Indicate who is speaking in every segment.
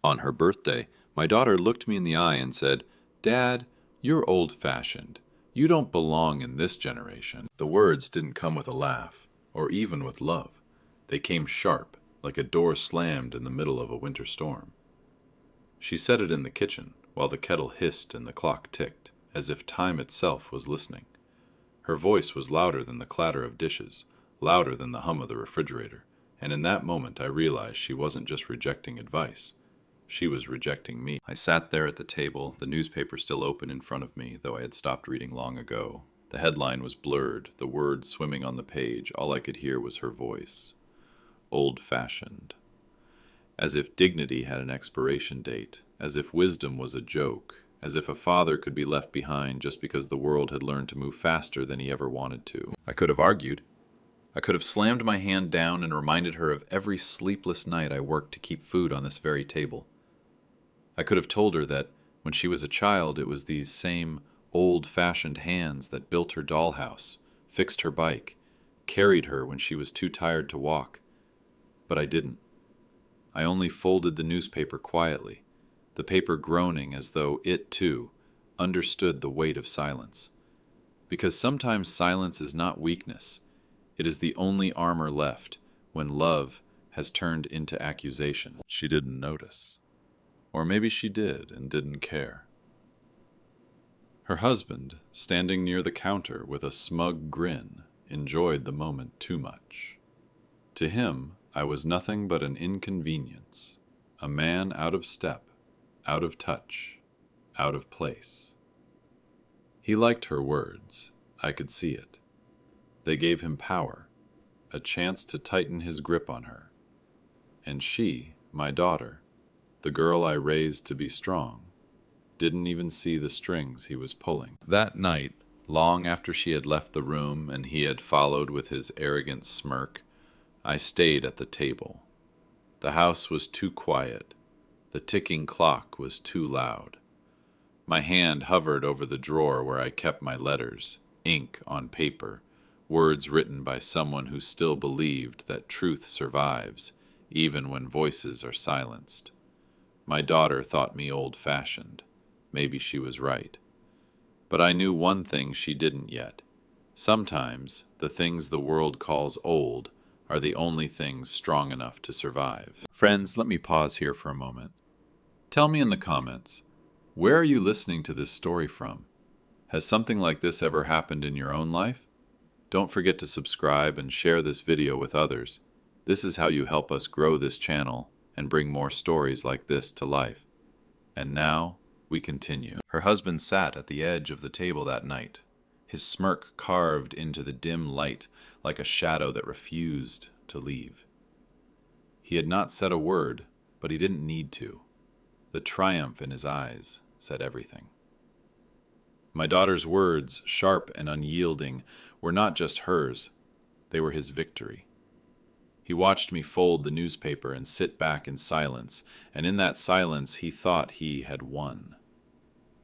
Speaker 1: On her birthday, my daughter looked me in the eye and said, "Dad, you're old-fashioned. You don't belong in this generation." The words didn't come with a laugh, or even with love. They came sharp, like a door slammed in the middle of a winter storm. She said it in the kitchen, while the kettle hissed and the clock ticked, as if time itself was listening. Her voice was louder than the clatter of dishes, louder than the hum of the refrigerator, and in that moment I realized she wasn't just rejecting advice. She was rejecting me. I sat there at the table, the newspaper still open in front of me, though I had stopped reading long ago. The headline was blurred, the words swimming on the page. All I could hear was her voice. Old-fashioned. As if dignity had an expiration date, as if wisdom was a joke, as if a father could be left behind just because the world had learned to move faster than he ever wanted to. I could have argued. I could have slammed my hand down and reminded her of every sleepless night I worked to keep food on this very table. I could have told her that, when she was a child, it was these same old-fashioned hands that built her dollhouse, fixed her bike, carried her when she was too tired to walk. But I didn't. I only folded the newspaper quietly, the paper groaning as though it, too, understood the weight of silence. Because sometimes silence is not weakness. It is the only armor left when love has turned into accusation. She didn't notice. Or maybe she did and didn't care. Her husband, standing near the counter with a smug grin, enjoyed the moment too much. To him, I was nothing but an inconvenience, a man out of step, out of touch, out of place. He liked her words. I could see it. They gave him power, a chance to tighten his grip on her. And she, my daughter, the girl I raised to be strong, didn't even see the strings he was pulling. That night, long after she had left the room and he had followed with his arrogant smirk, I stayed at the table. The house was too quiet. The ticking clock was too loud. My hand hovered over the drawer where I kept my letters, ink on paper, words written by someone who still believed that truth survives, even when voices are silenced. My daughter thought me old-fashioned. Maybe she was right. But I knew one thing she didn't yet. Sometimes the things the world calls old are the only things strong enough to survive. Friends, let me pause here for a moment. Tell me in the comments, where are you listening to this story from? Has something like this ever happened in your own life? Don't forget to subscribe and share this video with others. This is how you help us grow this channel and bring more stories like this to life. And now, we continue. Her husband sat at the edge of the table that night, his smirk carved into the dim light like a shadow that refused to leave. He had not said a word, but he didn't need to. The triumph in his eyes said everything. My daughter's words, sharp and unyielding, were not just hers. They were his victory. He watched me fold the newspaper and sit back in silence, and in that silence he thought he had won.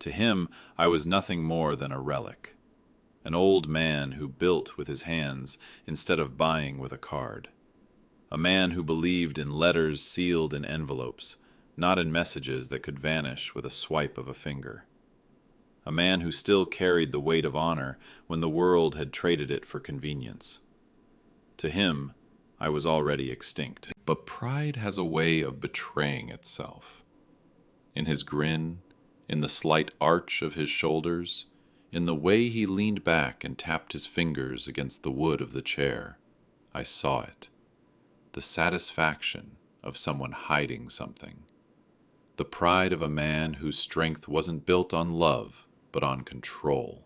Speaker 1: To him, I was nothing more than a relic, an old man who built with his hands instead of buying with a card, a man who believed in letters sealed in envelopes, not in messages that could vanish with a swipe of a finger, a man who still carried the weight of honor when the world had traded it for convenience. To him, I was already extinct. But pride has a way of betraying itself. In his grin, in the slight arch of his shoulders, in the way he leaned back and tapped his fingers against the wood of the chair, I saw it. The satisfaction of someone hiding something. The pride of a man whose strength wasn't built on love, but on control.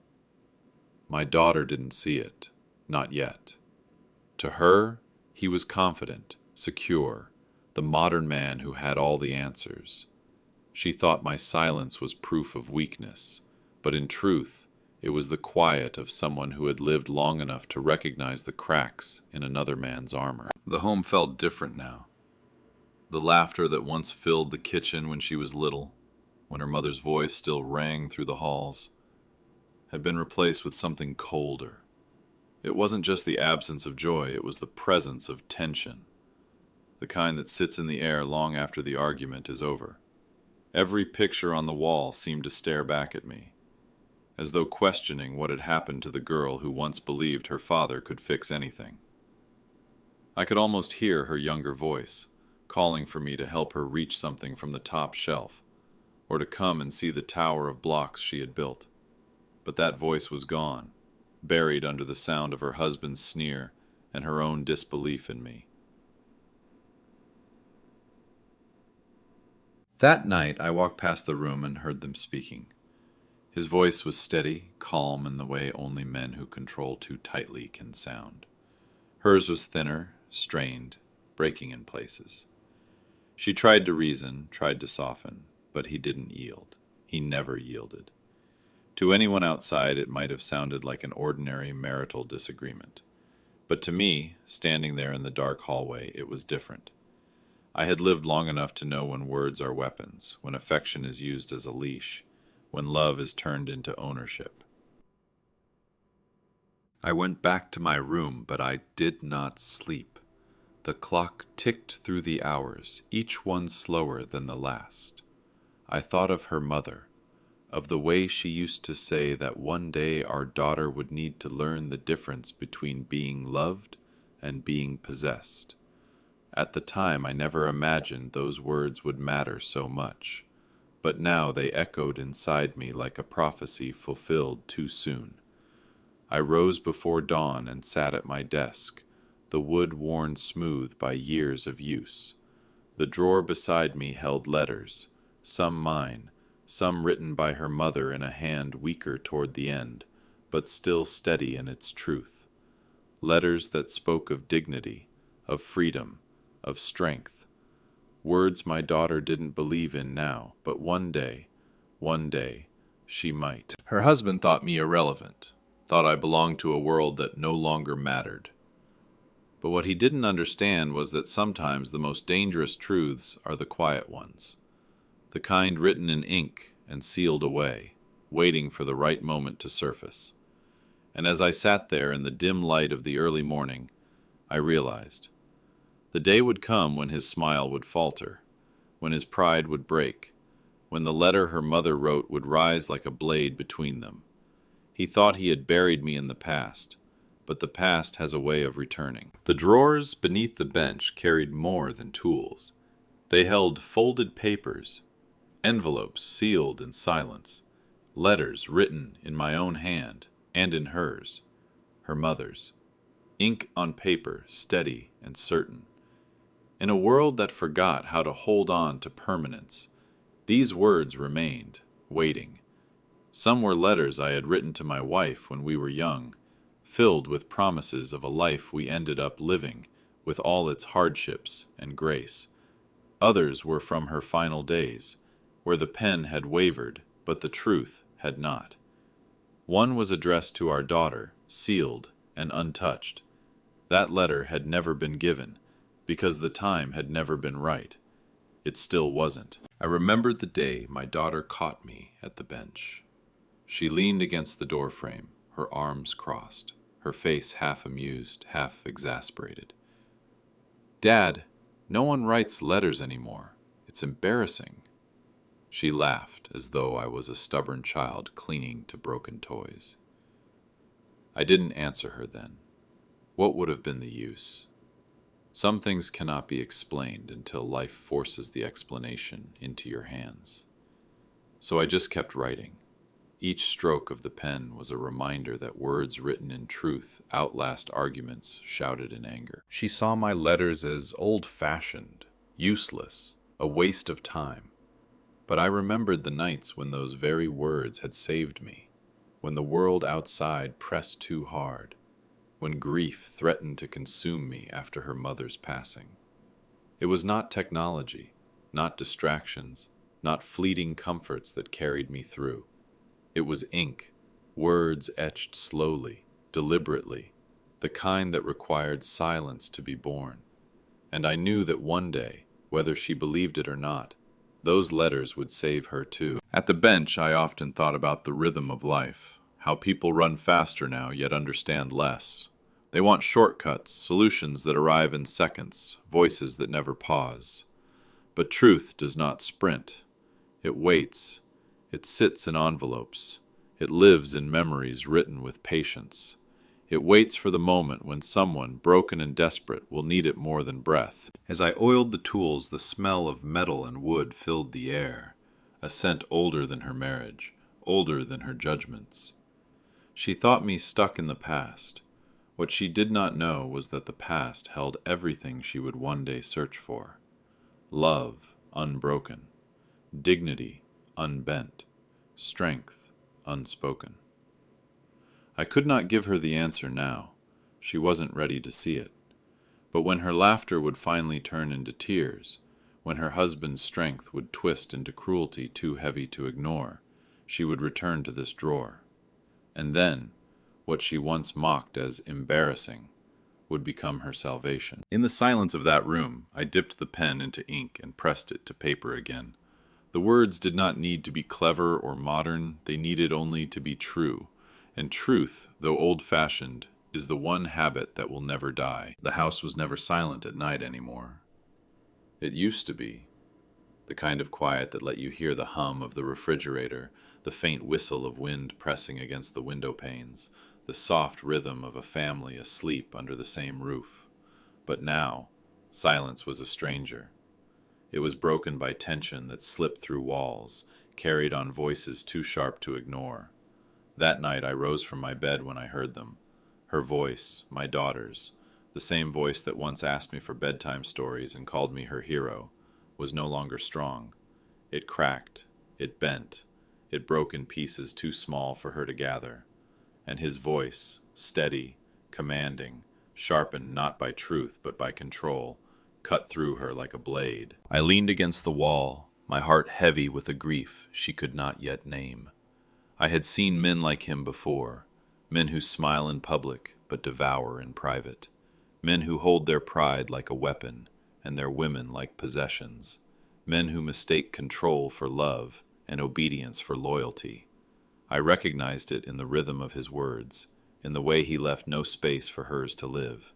Speaker 1: My daughter didn't see it, not yet. To her, he was confident, secure, the modern man who had all the answers. She thought my silence was proof of weakness, but in truth, it was the quiet of someone who had lived long enough to recognize the cracks in another man's armor. The home felt different now. The laughter that once filled the kitchen when she was little, when her mother's voice still rang through the halls, had been replaced with something colder. It wasn't just the absence of joy, it was the presence of tension. the kind that sits in the air long after the argument is over. Every picture on the wall seemed to stare back at me, as though questioning what had happened to the girl who once believed her father could fix anything. I could almost hear her younger voice, calling for me to help her reach something from the top shelf, or to come and see the tower of blocks she had built. But that voice was gone, buried under the sound of her husband's sneer and her own disbelief in me. That night I walked past the room and heard them speaking. His voice was steady, calm in the way only men who control too tightly can sound. Hers was thinner, strained, breaking in places. She tried to reason, tried to soften, but he didn't yield. He never yielded. To anyone outside, it might have sounded like an ordinary marital disagreement. But to me, standing there in the dark hallway, it was different. I had lived long enough to know when words are weapons, when affection is used as a leash, when love is turned into ownership. I went back to my room, but I did not sleep. The clock ticked through the hours, each one slower than the last. I thought of her mother, of the way she used to say that one day our daughter would need to learn the difference between being loved and being possessed. At the time, I never imagined those words would matter so much, but now they echoed inside me like a prophecy fulfilled too soon. I rose before dawn and sat at my desk, the wood worn smooth by years of use. The drawer beside me held letters, some mine, some written by her mother in a hand weaker toward the end, but still steady in its truth. Letters that spoke of dignity, of freedom, of strength. Words my daughter didn't believe in now, but one day, she might. Her husband thought me irrelevant, thought I belonged to a world that no longer mattered. But what he didn't understand was that sometimes the most dangerous truths are the quiet ones, the kind written in ink and sealed away, waiting for the right moment to surface. And as I sat there in the dim light of the early morning, I realized the day would come when his smile would falter, when his pride would break, when the letter her mother wrote would rise like a blade between them. He thought he had buried me in the past, but the past has a way of returning. The drawers beneath the bench carried more than tools. They held folded papers, envelopes sealed in silence, letters written in my own hand and in hers, her mother's, ink on paper steady and certain. In a world that forgot how to hold on to permanence, these words remained, waiting. Some were letters I had written to my wife when we were young, filled with promises of a life we ended up living, with all its hardships and grace. Others were from her final days, where the pen had wavered, but the truth had not. One was addressed to our daughter, sealed and untouched. That letter had never been given, because the time had never been right. It still wasn't. I remembered the day my daughter caught me at the bench. She leaned against the doorframe, her arms crossed, her face half amused, half exasperated. "Dad, no one writes letters anymore. It's embarrassing." She laughed as though I was a stubborn child clinging to broken toys. I didn't answer her then. What would have been the use? Some things cannot be explained until life forces the explanation into your hands. So I just kept writing. Each stroke of the pen was a reminder that words written in truth outlast arguments shouted in anger. She saw my letters as old-fashioned, useless, a waste of time. But I remembered the nights when those very words had saved me, when the world outside pressed too hard, when grief threatened to consume me after her mother's passing. It was not technology, not distractions, not fleeting comforts that carried me through. It was ink, words etched slowly, deliberately, the kind that required silence to be born. And I knew that one day, whether she believed it or not, those letters would save her too. At the bench, I often thought about the rhythm of life, how people run faster now yet understand less, They want shortcuts, solutions that arrive in seconds, voices that never pause. But truth does not sprint. It waits. It sits in envelopes. It lives in memories written with patience. It waits for the moment when someone, broken and desperate, will need it more than breath. As I oiled the tools, the smell of metal and wood filled the air, a scent older than her marriage, older than her judgments. She thought me stuck in the past. What she did not know was that the past held everything she would one day search for. Love, unbroken. Dignity, unbent. Strength, unspoken. I could not give her the answer now. She wasn't ready to see it. But when her laughter would finally turn into tears, when her husband's strength would twist into cruelty too heavy to ignore, she would return to this drawer. And then, what she once mocked as embarrassing would become her salvation. In the silence of that room, I dipped the pen into ink and pressed it to paper again. The words did not need to be clever or modern, they needed only to be true. And truth, though old-fashioned, is the one habit that will never die. The house was never silent at night anymore. It used to be. The kind of quiet that let you hear the hum of the refrigerator, the faint whistle of wind pressing against the window panes, the soft rhythm of a family asleep under the same roof. But now, silence was a stranger. It was broken by tension that slipped through walls, carried on voices too sharp to ignore. That night I rose from my bed when I heard them. Her voice, my daughter's, the same voice that once asked me for bedtime stories and called me her hero, was no longer strong. It cracked, it bent, it broke in pieces too small for her to gather. And his voice, steady, commanding, sharpened not by truth but by control, cut through her like a blade. I leaned against the wall, my heart heavy with a grief she could not yet name. I had seen men like him before, men who smile in public but devour in private, men who hold their pride like a weapon and their women like possessions, men who mistake control for love and obedience for loyalty. I recognized it in the rhythm of his words, in the way he left no space for hers to live.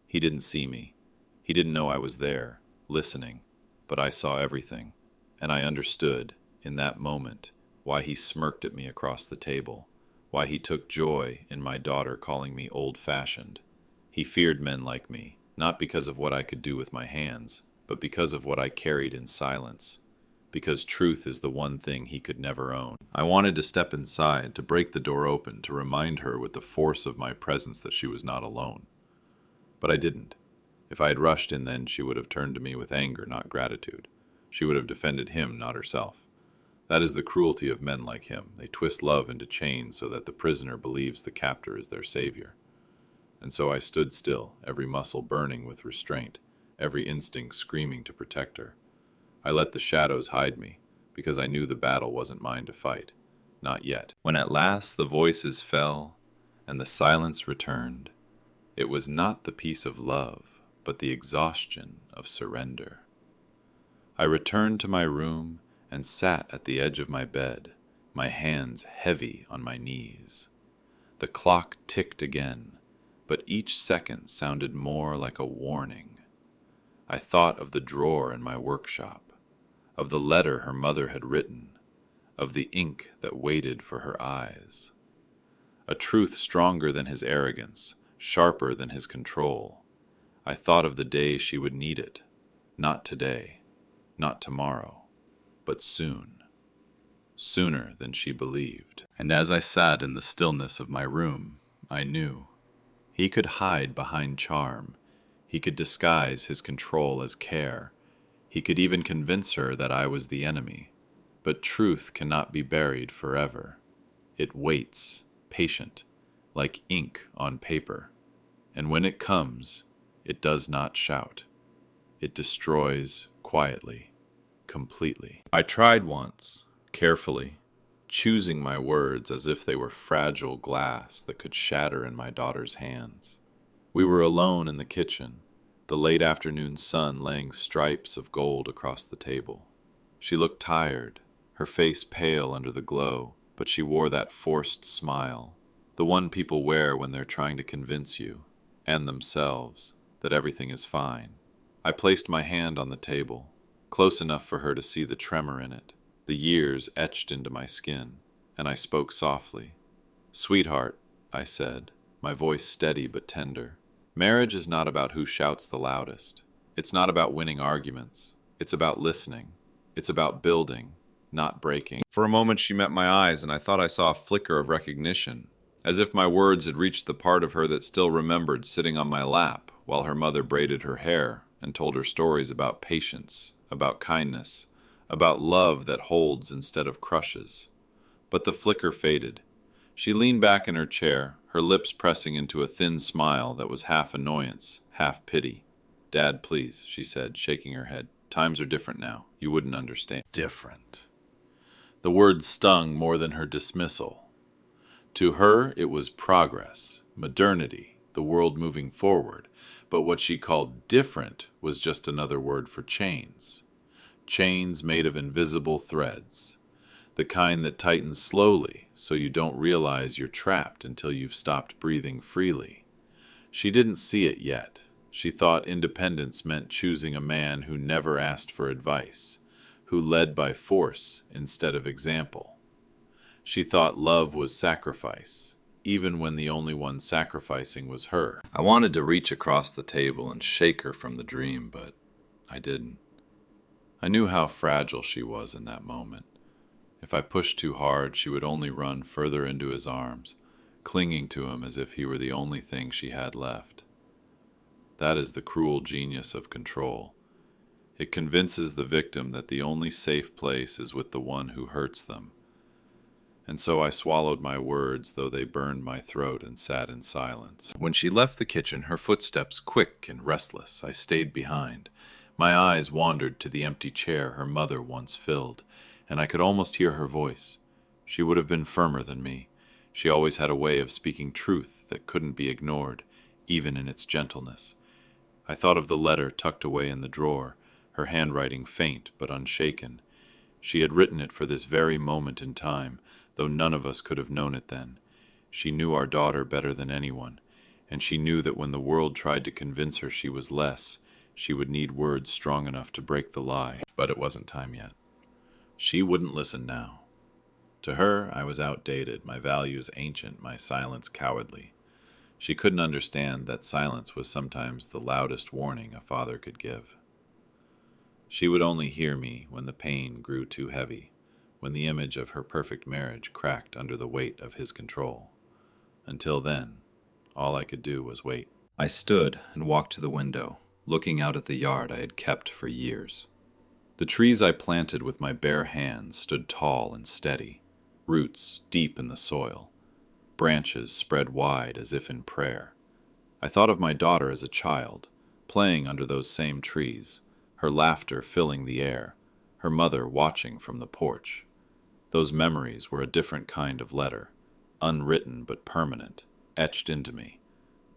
Speaker 1: He didn't see me. He didn't know I was there, listening, but I saw everything, and I understood, in that moment, why he smirked at me across the table, why he took joy in my daughter calling me old-fashioned. He feared men like me, not because of what I could do with my hands, but because of what I carried in silence, because truth is the one thing he could never own. I wanted to step inside, to break the door open, to remind her with the force of my presence that she was not alone. But I didn't. If I had rushed in then, she would have turned to me with anger, not gratitude. She would have defended him, not herself. That is the cruelty of men like him. They twist love into chains so that the prisoner believes the captor is their savior. And so I stood still, every muscle burning with restraint, every instinct screaming to protect her. I let the shadows hide me, because I knew the battle wasn't mine to fight. Not yet. When at last the voices fell, and the silence returned, it was not the peace of love, but the exhaustion of surrender. I returned to my room and sat at the edge of my bed, my hands heavy on my knees. The clock ticked again, but each second sounded more like a warning. I thought of the drawer in my workshop, of the letter her mother had written, of the ink that waited for her eyes. A truth stronger than his arrogance, sharper than his control. I thought of the day she would need it, not today, not tomorrow, but soon, sooner than she believed. And as I sat in the stillness of my room, I knew. He could hide behind charm. He could disguise his control as care. He could even convince her that I was the enemy. But truth cannot be buried forever. It waits, patient, like ink on paper. And when it comes, it does not shout. It destroys quietly, completely. I tried once, carefully, choosing my words as if they were fragile glass that could shatter in my daughter's hands. We were alone in the kitchen, the late afternoon sun laying stripes of gold across the table. She looked tired, her face pale under the glow, but she wore that forced smile, the one people wear when they're trying to convince you. and themselves, that everything is fine. I placed my hand on the table, close enough for her to see the tremor in it, the years etched into my skin, and I spoke softly. "Sweetheart," I said, my voice steady but tender, "marriage is not about who shouts the loudest. It's not about winning arguments. It's about listening. It's about building, not breaking." For a moment she met my eyes, and I thought I saw a flicker of recognition, as if my words had reached the part of her that still remembered sitting on my lap while her mother braided her hair and told her stories about patience, about kindness, about love that holds instead of crushes. But the flicker faded. She leaned back in her chair, her lips pressing into a thin smile that was half annoyance, half pity. "Dad, please," she said, shaking her head. "Times are different now. You wouldn't understand." Different. The word stung more than her dismissal. To her, it was progress, modernity, the world moving forward. But what she called different was just another word for chains. Chains made of invisible threads. The kind that tightens slowly so you don't realize you're trapped until you've stopped breathing freely. She didn't see it yet. She thought independence meant choosing a man who never asked for advice, who led by force instead of example. She thought love was sacrifice, even when the only one sacrificing was her. I wanted to reach across the table and shake her from the dream, but I didn't. I knew how fragile she was in that moment. If I pushed too hard, she would only run further into his arms, clinging to him as if he were the only thing she had left. That is the cruel genius of control. It convinces the victim that the only safe place is with the one who hurts them. And so I swallowed my words, though they burned my throat, and sat in silence. When she left the kitchen, her footsteps quick and restless, I stayed behind. My eyes wandered to the empty chair her mother once filled, and I could almost hear her voice. She would have been firmer than me. She always had a way of speaking truth that couldn't be ignored, even in its gentleness. I thought of the letter tucked away in the drawer, her handwriting faint but unshaken. She had written it for this very moment in time, though none of us could have known it then. She knew our daughter better than anyone, and she knew that when the world tried to convince her she was less, she would need words strong enough to break the lie. But it wasn't time yet. She wouldn't listen now. To her, I was outdated, my values ancient, my silence cowardly. She couldn't understand that silence was sometimes the loudest warning a father could give. She would only hear me when the pain grew too heavy, when the image of her perfect marriage cracked under the weight of his control. Until then, all I could do was wait. I stood and walked to the window, looking out at the yard I had kept for years. The trees I planted with my bare hands stood tall and steady, roots deep in the soil, branches spread wide as if in prayer. I thought of my daughter as a child, playing under those same trees, her laughter filling the air, her mother watching from the porch. Those memories were a different kind of letter, unwritten but permanent, etched into me,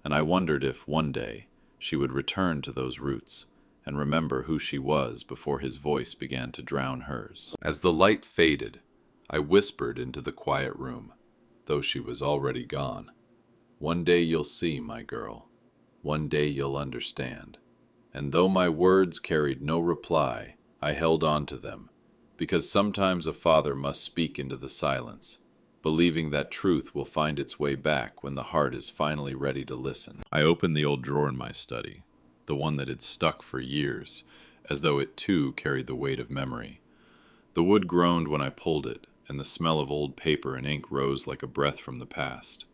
Speaker 1: and I wondered if, one day, she would return to those roots and remember who she was before his voice began to drown hers. As the light faded, I whispered into the quiet room, though she was already gone. "One day you'll see, my girl. One day you'll understand." And though my words carried no reply, I held on to them, because sometimes a father must speak into the silence, believing that truth will find its way back when the heart is finally ready to listen. I opened the old drawer in my study, the one that had stuck for years, as though it too carried the weight of memory. The wood groaned when I pulled it, and the smell of old paper and ink rose like a breath from the past.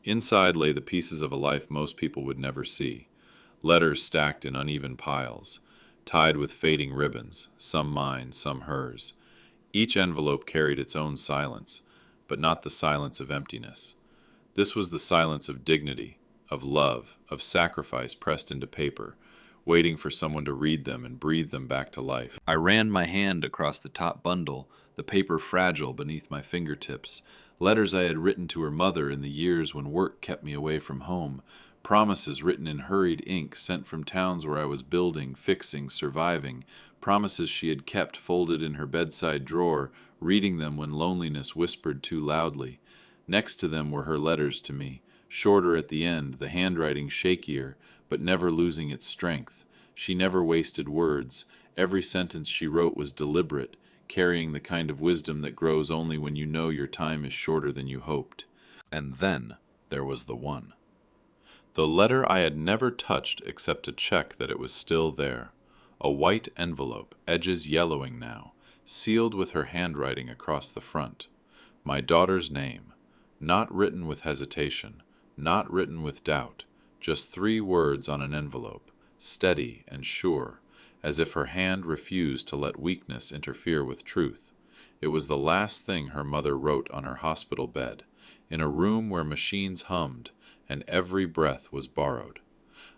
Speaker 1: Inside lay the pieces of a life most people would never see, letters stacked in uneven piles, tied with fading ribbons, some mine, some hers. Each envelope carried its own silence, but not the silence of emptiness. This was the silence of dignity, of love, of sacrifice pressed into paper, waiting for someone to read them and breathe them back to life. I ran my hand across the top bundle, the paper fragile beneath my fingertips, letters I had written to her mother in the years when work kept me away from home, promises written in hurried ink sent from towns where I was building, fixing, surviving, promises she had kept folded in her bedside drawer, reading them when loneliness whispered too loudly. Next to them were her letters to me, Shorter at the end, the handwriting shakier, but never losing its strength. She never wasted words. Every sentence she wrote was deliberate, carrying the kind of wisdom that grows only when you know your time is shorter than you hoped. And then there was the one. The letter I had never touched except to check that it was still there. A white envelope, edges yellowing now, sealed with her handwriting across the front. My daughter's name, not written with hesitation, not written with doubt, just 3 words on an envelope, steady and sure, as if her hand refused to let weakness interfere with truth. It was the last thing her mother wrote on her hospital bed, in a room where machines hummed, and every breath was borrowed.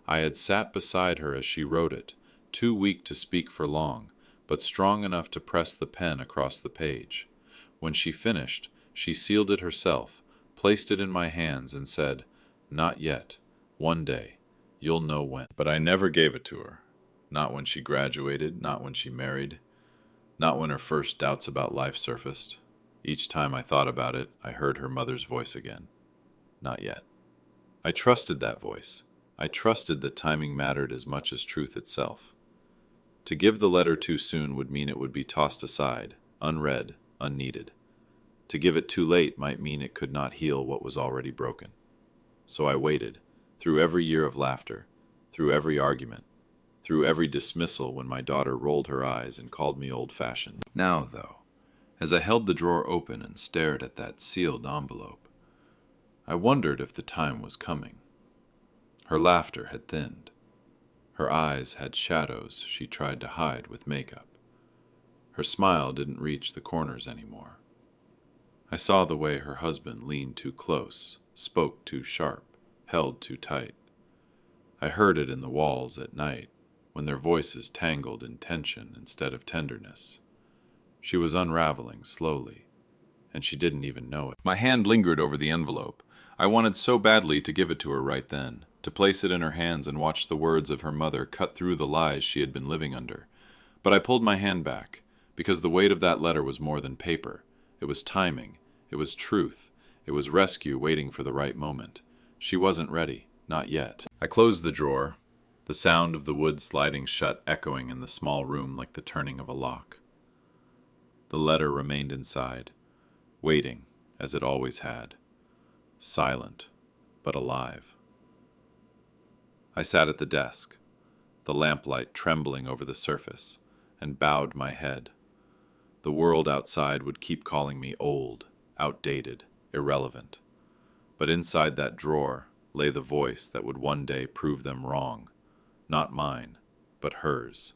Speaker 1: I had sat beside her as she wrote it, too weak to speak for long, but strong enough to press the pen across the page. When she finished, she sealed it herself, placed it in my hands, and said, "Not yet. One day. You'll know when." But I never gave it to her. Not when she graduated, not when she married, not when her first doubts about life surfaced. Each time I thought about it, I heard her mother's voice again. Not yet. I trusted that voice. I trusted that timing mattered as much as truth itself. To give the letter too soon would mean it would be tossed aside, unread, unneeded. To give it too late might mean it could not heal what was already broken. So I waited, through every year of laughter, through every argument, through every dismissal when my daughter rolled her eyes and called me old-fashioned. Now, though, as I held the drawer open and stared at that sealed envelope, I wondered if the time was coming. Her laughter had thinned. Her eyes had shadows she tried to hide with makeup. Her smile didn't reach the corners anymore. I saw the way her husband leaned too close, spoke too sharp, held too tight. I heard it in the walls at night, when their voices tangled in tension instead of tenderness. She was unraveling slowly, and she didn't even know it. My hand lingered over the envelope. I wanted so badly to give it to her right then, to place it in her hands and watch the words of her mother cut through the lies she had been living under. But I pulled my hand back, because the weight of that letter was more than paper. It was timing. It was truth. It was rescue waiting for the right moment. She wasn't ready. Not yet. I closed the drawer, the sound of the wood sliding shut echoing in the small room like the turning of a lock. The letter remained inside, waiting, as it always had. Silent, but alive. I sat at the desk, the lamplight trembling over the surface, and bowed my head. The world outside would keep calling me old, outdated, irrelevant. But inside that drawer lay the voice that would one day prove them wrong, not mine, but hers.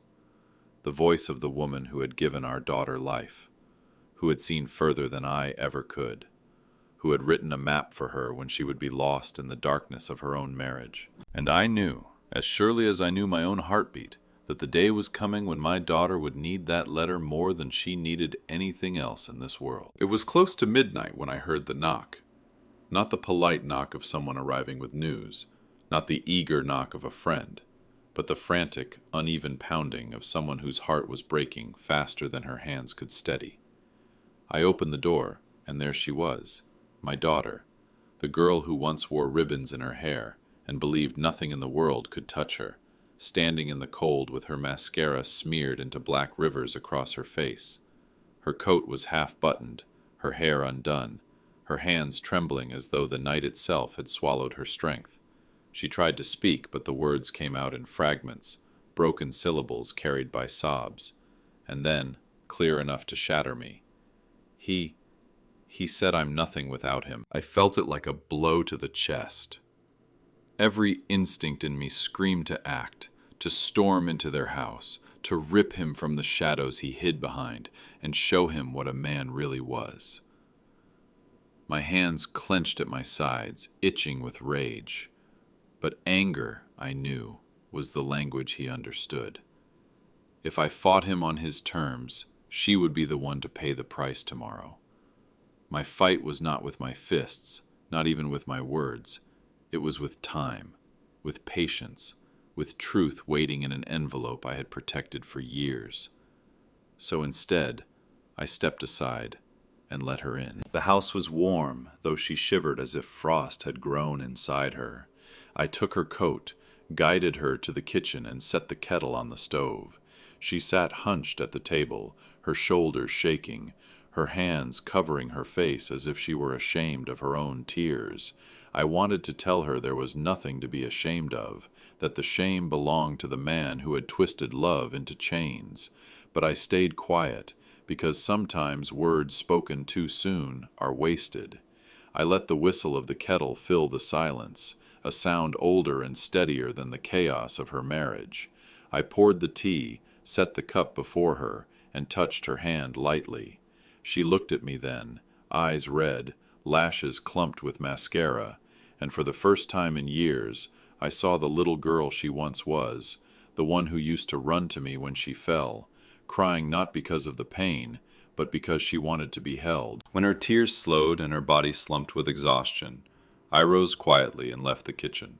Speaker 1: The voice of the woman who had given our daughter life, who had seen further than I ever could, who had written a map for her when she would be lost in the darkness of her own marriage. And I knew, as surely as I knew my own heartbeat, that the day was coming when my daughter would need that letter more than she needed anything else in this world. It was close to midnight when I heard the knock. Not the polite knock of someone arriving with news, not the eager knock of a friend, but the frantic, uneven pounding of someone whose heart was breaking faster than her hands could steady. I opened the door, and there she was, my daughter, the girl who once wore ribbons in her hair and believed nothing in the world could touch her, standing in the cold with her mascara smeared into black rivers across her face. Her coat was half-buttoned, her hair undone, her hands trembling as though the night itself had swallowed her strength. She tried to speak, but the words came out in fragments, broken syllables carried by sobs, and then, clear enough to shatter me. He said I'm nothing without him. I felt it like a blow to the chest. Every instinct in me screamed to act, to storm into their house, to rip him from the shadows he hid behind, and show him what a man really was. My hands clenched at my sides, itching with rage. But anger, I knew, was the language he understood. If I fought him on his terms, she would be the one to pay the price tomorrow. My fight was not with my fists, not even with my words. It was with time, with patience, with truth waiting in an envelope I had protected for years. So instead, I stepped aside, and let her in. The house was warm, though she shivered as if frost had grown inside her. I took her coat, guided her to the kitchen, and set the kettle on the stove. She sat hunched at the table, her shoulders shaking, her hands covering her face as if she were ashamed of her own tears. I wanted to tell her there was nothing to be ashamed of, that the shame belonged to the man who had twisted love into chains. But I stayed quiet, because sometimes words spoken too soon are wasted. I let the whistle of the kettle fill the silence, a sound older and steadier than the chaos of her marriage. I poured the tea, set the cup before her, and touched her hand lightly. She looked at me then, eyes red, lashes clumped with mascara, and for the first time in years I saw the little girl she once was, the one who used to run to me when she fell, crying not because of the pain, but because she wanted to be held. When her tears slowed and her body slumped with exhaustion, I rose quietly and left the kitchen.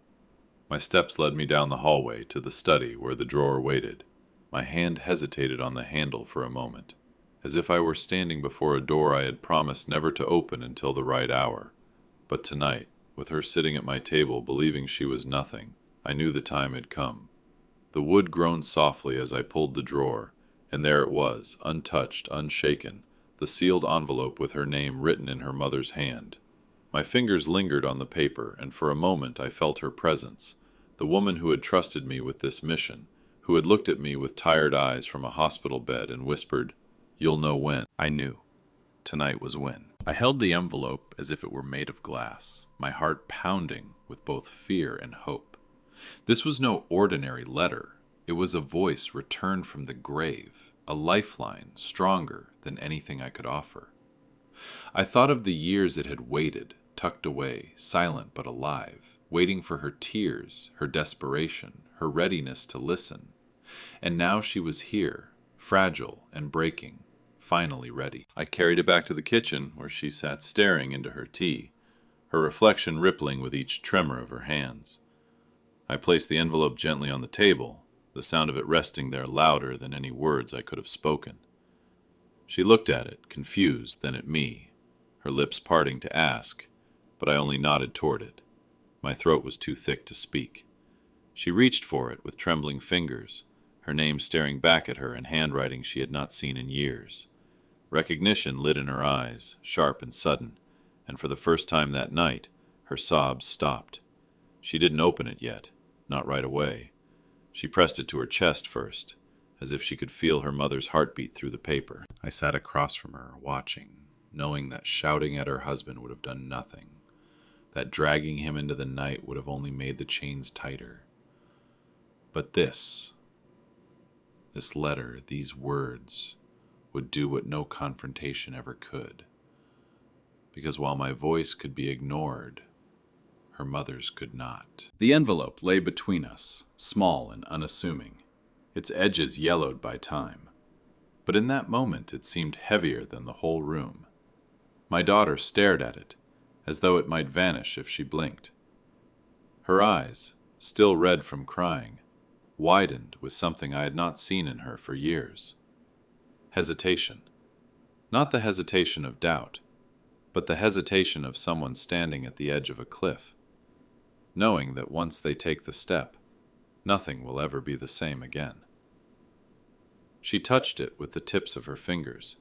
Speaker 1: My steps led me down the hallway to the study where the drawer waited. My hand hesitated on the handle for a moment, as if I were standing before a door I had promised never to open until the right hour. But tonight, with her sitting at my table believing she was nothing, I knew the time had come. The wood groaned softly as I pulled the drawer, and there it was, untouched, unshaken, the sealed envelope with her name written in her mother's hand. My fingers lingered on the paper, and for a moment I felt her presence, the woman who had trusted me with this mission, who had looked at me with tired eyes from a hospital bed and whispered, "You'll know when." I knew. Tonight was when. I held the envelope as if it were made of glass, my heart pounding with both fear and hope. This was no ordinary letter. It was a voice returned from the grave, a lifeline stronger than anything I could offer. I thought of the years it had waited, tucked away, silent but alive, waiting for her tears, her desperation, her readiness to listen. And now she was here, fragile and breaking, finally ready. I carried it back to the kitchen, where she sat staring into her tea, her reflection rippling with each tremor of her hands. I placed the envelope gently on the table, the sound of it resting there louder than any words I could have spoken. She looked at it, confused, then at me, her lips parting to ask, but I only nodded toward it. My throat was too thick to speak. She reached for it with trembling fingers, her name staring back at her in handwriting she had not seen in years. Recognition lit in her eyes, sharp and sudden, and for the first time that night, her sobs stopped. She didn't open it yet, not right away. She pressed it to her chest first, as if she could feel her mother's heartbeat through the paper. I sat across from her, watching, knowing that shouting at her husband would have done nothing, that dragging him into the night would have only made the chains tighter. But this letter, these words, would do what no confrontation ever could. Because while my voice could be ignored, her mother's could not. The envelope lay between us, small and unassuming, its edges yellowed by time. But in that moment it seemed heavier than the whole room. My daughter stared at it, as though it might vanish if she blinked. Her eyes, still red from crying, widened with something I had not seen in her for years. Hesitation. Not the hesitation of doubt, but the hesitation of someone standing at the edge of a cliff, knowing that once they take the step, nothing will ever be the same again. She touched it with the tips of her fingers,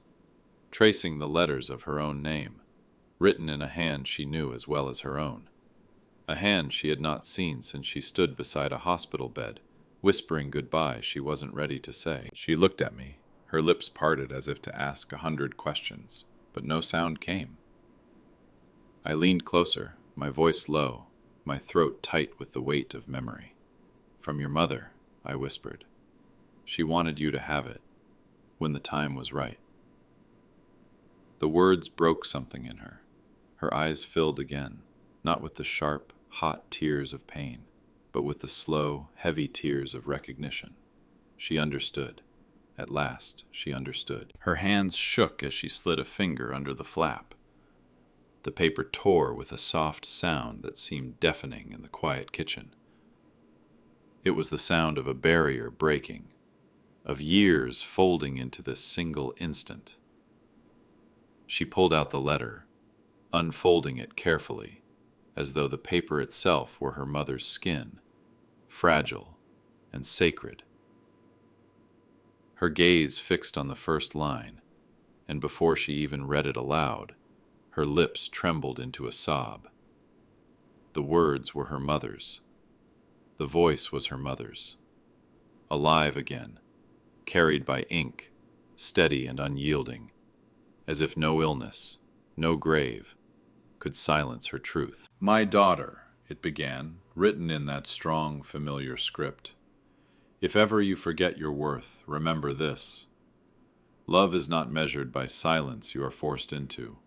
Speaker 1: tracing the letters of her own name, written in a hand she knew as well as her own, a hand she had not seen since she stood beside a hospital bed, whispering goodbye she wasn't ready to say. She looked at me, her lips parted as if to ask 100 questions, but no sound came. I leaned closer, my voice low, my throat tight with the weight of memory. "From your mother," I whispered. "She wanted you to have it, when the time was right." The words broke something in her. Her eyes filled again, not with the sharp, hot tears of pain, but with the slow, heavy tears of recognition. She understood. At last, she understood. Her hands shook as she slid a finger under the flap. The paper tore with a soft sound that seemed deafening in the quiet kitchen. It was the sound of a barrier breaking, of years folding into this single instant. She pulled out the letter, unfolding it carefully, as though the paper itself were her mother's skin, fragile and sacred. Her gaze fixed on the first line, and before she even read it aloud, her lips trembled into a sob. The words were her mother's. The voice was her mother's. Alive again, carried by ink, steady and unyielding, as if no illness, no grave, could silence her truth. "My daughter," it began, written in that strong, familiar script. "If ever you forget your worth, remember this. Love is not measured by silence you are forced into,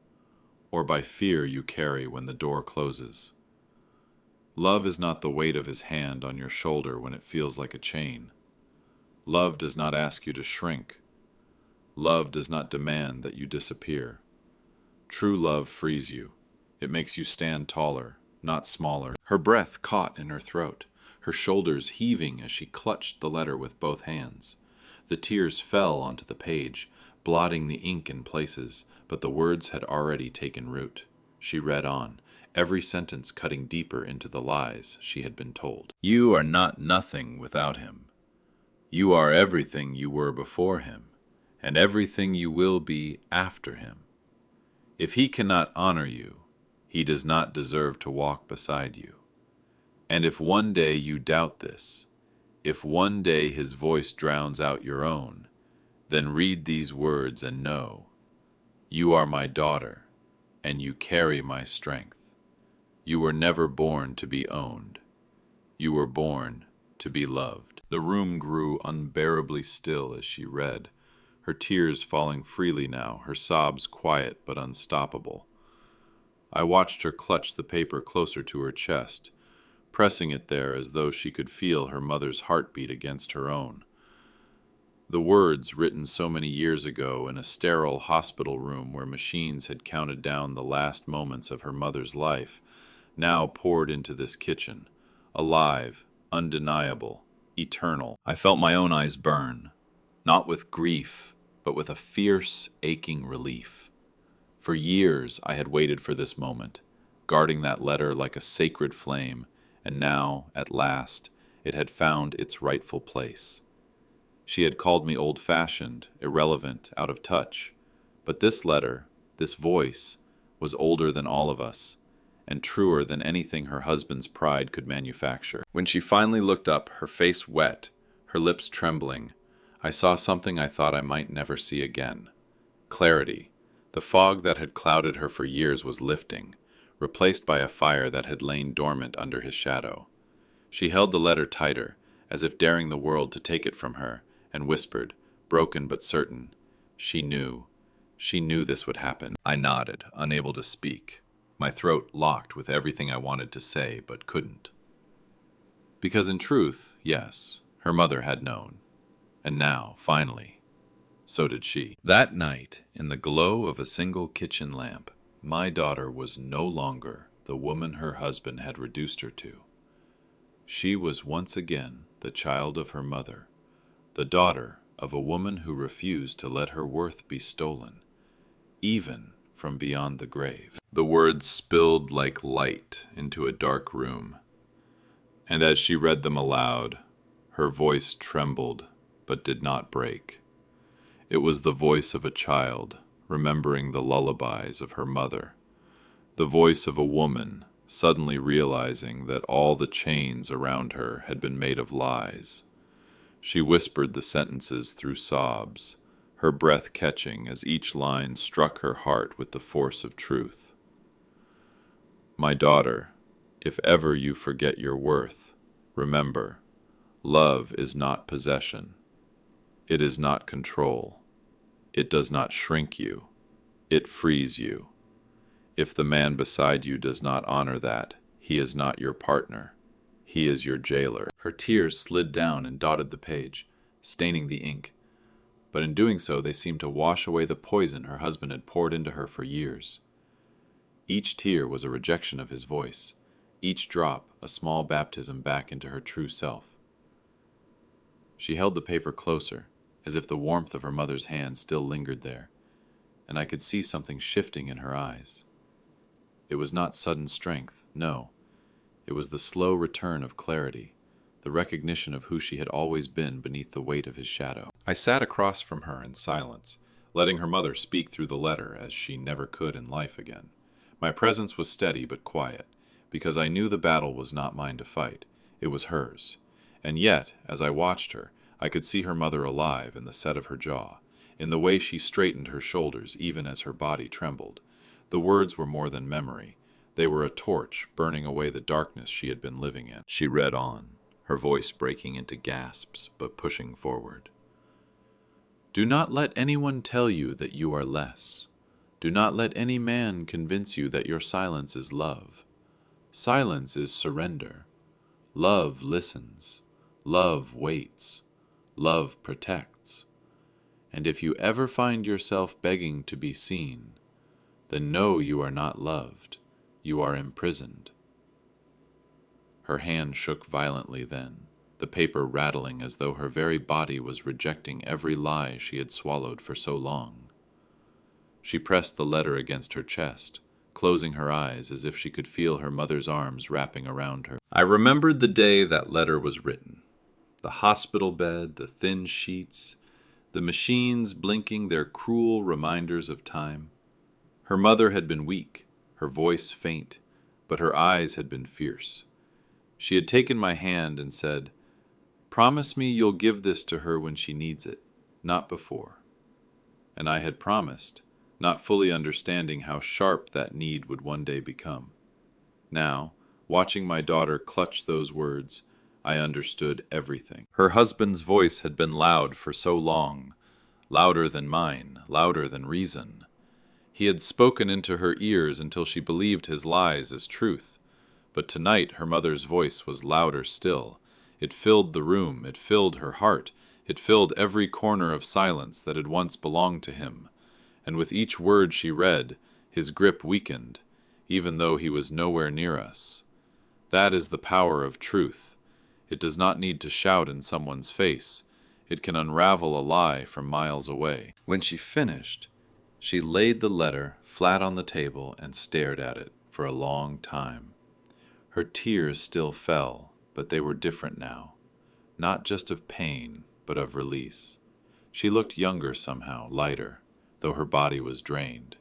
Speaker 1: or by fear you carry when the door closes. Love is not the weight of his hand on your shoulder when it feels like a chain. Love does not ask you to shrink. Love does not demand that you disappear. True love frees you. It makes you stand taller, not smaller." Her breath caught in her throat, her shoulders heaving as she clutched the letter with both hands. The tears fell onto the page, blotting the ink in places, but the words had already taken root. She read on, every sentence cutting deeper into the lies she had been told. "You are not nothing without him. You are everything you were before him, and everything you will be after him. If he cannot honor you, he does not deserve to walk beside you. And if one day you doubt this, if one day his voice drowns out your own, then read these words and know, you are my daughter, and you carry my strength. You were never born to be owned. You were born to be loved." The room grew unbearably still as she read, her tears falling freely now, her sobs quiet but unstoppable. I watched her clutch the paper closer to her chest, pressing it there as though she could feel her mother's heartbeat against her own. The words, written so many years ago in a sterile hospital room where machines had counted down the last moments of her mother's life, now poured into this kitchen, alive, undeniable, eternal. I felt my own eyes burn, not with grief, but with a fierce, aching relief. For years I had waited for this moment, guarding that letter like a sacred flame, and now, at last, it had found its rightful place. She had called me old-fashioned, irrelevant, out of touch, but this letter, this voice, was older than all of us, and truer than anything her husband's pride could manufacture. When she finally looked up, her face wet, her lips trembling, I saw something I thought I might never see again. Clarity. The fog that had clouded her for years was lifting, replaced by a fire that had lain dormant under his shadow. She held the letter tighter, as if daring the world to take it from her, and whispered, broken but certain, she knew this would happen. I nodded, unable to speak, my throat locked with everything I wanted to say but couldn't. Because in truth, yes, her mother had known. And now, finally, so did she. That night, in the glow of a single kitchen lamp, my daughter was no longer the woman her husband had reduced her to. She was once again the child of her mother, the daughter of a woman who refused to let her worth be stolen, even from beyond the grave. The words spilled like light into a dark room, and as she read them aloud, her voice trembled but did not break. It was the voice of a child, remembering the lullabies of her mother, the voice of a woman suddenly realizing that all the chains around her had been made of lies. She whispered the sentences through sobs, her breath catching as each line struck her heart with the force of truth. "My daughter, if ever you forget your worth, remember, love is not possession. It is not control. It does not shrink you. It frees you. If the man beside you does not honor that, he is not your partner. He is your jailer." Her tears slid down and dotted the page, staining the ink. But in doing so, they seemed to wash away the poison her husband had poured into her for years. Each tear was a rejection of his voice, each drop a small baptism back into her true self. She held the paper closer, as if the warmth of her mother's hand still lingered there. and I could see something shifting in her eyes. It was not sudden strength, no. It was the slow return of clarity, the recognition of who she had always been beneath the weight of his shadow. I sat across from her in silence, letting her mother speak through the letter as she never could in life again. My presence was steady but quiet, because I knew the battle was not mine to fight, it was hers. And yet, as I watched her, I could see her mother alive in the set of her jaw, in the way she straightened her shoulders even as her body trembled. The words were more than memory. They were a torch burning away the darkness she had been living in. She read on, her voice breaking into gasps but pushing forward. Do not let anyone tell you that you are less. Do not let any man convince you that your silence is love. Silence is surrender. Love listens. Love waits. Love protects. And if you ever find yourself begging to be seen, then know you are not loved. You are imprisoned. Her hand shook violently then, the paper rattling as though her very body was rejecting every lie she had swallowed for so long. She pressed the letter against her chest, closing her eyes as if she could feel her mother's arms wrapping around her. I remembered the day that letter was written. The hospital bed, the thin sheets, the machines blinking their cruel reminders of time. Her mother had been weak, her voice faint, but her eyes had been fierce. She had taken my hand and said, "Promise me you'll give this to her when she needs it, not before." And I had promised, not fully understanding how sharp that need would one day become. Now, watching my daughter clutch those words, I understood everything. Her husband's voice had been loud for so long, louder than mine, louder than reason. He had spoken into her ears until she believed his lies as truth. But tonight her mother's voice was louder still. It filled the room, it filled her heart, it filled every corner of silence that had once belonged to him. And with each word she read, his grip weakened, even though he was nowhere near us. That is the power of truth. It does not need to shout in someone's face. It can unravel a lie from miles away. When she finished, she laid the letter flat on the table and stared at it for a long time. Her tears still fell, but they were different now, not just of pain, but of release. She looked younger somehow, lighter, though her body was drained.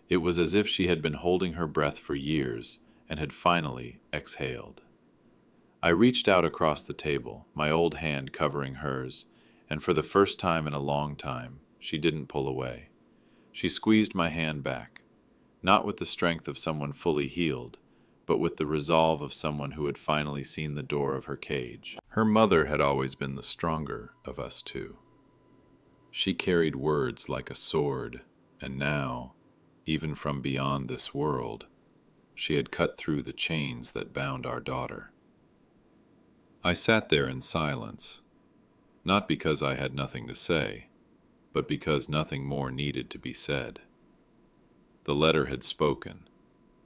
Speaker 1: It was as if she had been holding her breath for years and had finally exhaled. I reached out across the table, my old hand covering hers, and for the first time in a long time, she didn't pull away. She squeezed my hand back, not with the strength of someone fully healed, but with the resolve of someone who had finally seen the door of her cage. Her mother had always been the stronger of us two. She carried words like a sword, and now, even from beyond this world, she had cut through the chains that bound our daughter. I sat there in silence, not because I had nothing to say, but because nothing more needed to be said. The letter had spoken.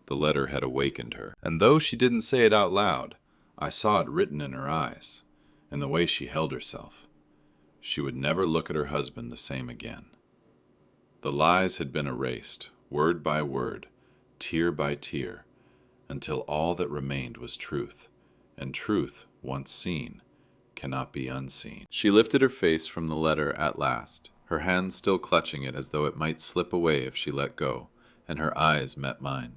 Speaker 1: The letter had awakened her. And though she didn't say it out loud, I saw it written in her eyes, in the way she held herself. She would never look at her husband the same again. The lies had been erased, word by word, tear by tear, until all that remained was truth, and truth, once seen, cannot be unseen. She lifted her face from the letter at last, her hands still clutching it as though it might slip away if she let go, and her eyes met mine.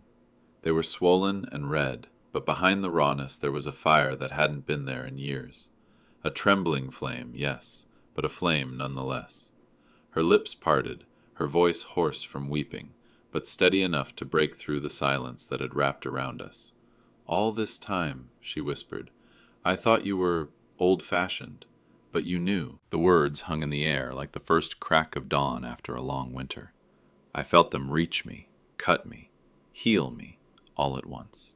Speaker 1: They were swollen and red, but behind the rawness there was a fire that hadn't been there in years. A trembling flame, yes, but a flame nonetheless. Her lips parted, her voice hoarse from weeping, but steady enough to break through the silence that had wrapped around us. "All this time," she whispered, "I thought you were old-fashioned, but you knew." The words hung in the air like the first crack of dawn after a long winter. I felt them reach me, cut me, heal me, all at once.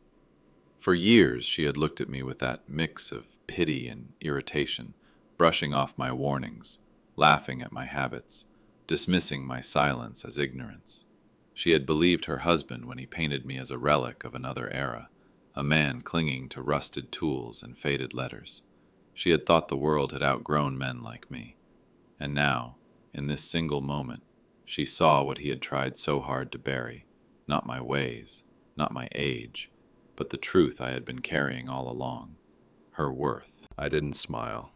Speaker 1: For years she had looked at me with that mix of pity and irritation, brushing off my warnings, laughing at my habits, dismissing my silence as ignorance. She had believed her husband when he painted me as a relic of another era, a man clinging to rusted tools and faded letters. She had thought the world had outgrown men like me. And now, in this single moment, She saw what he had tried so hard to bury, not my ways, not my age, but the truth I had been carrying all along, her worth. I didn't smile.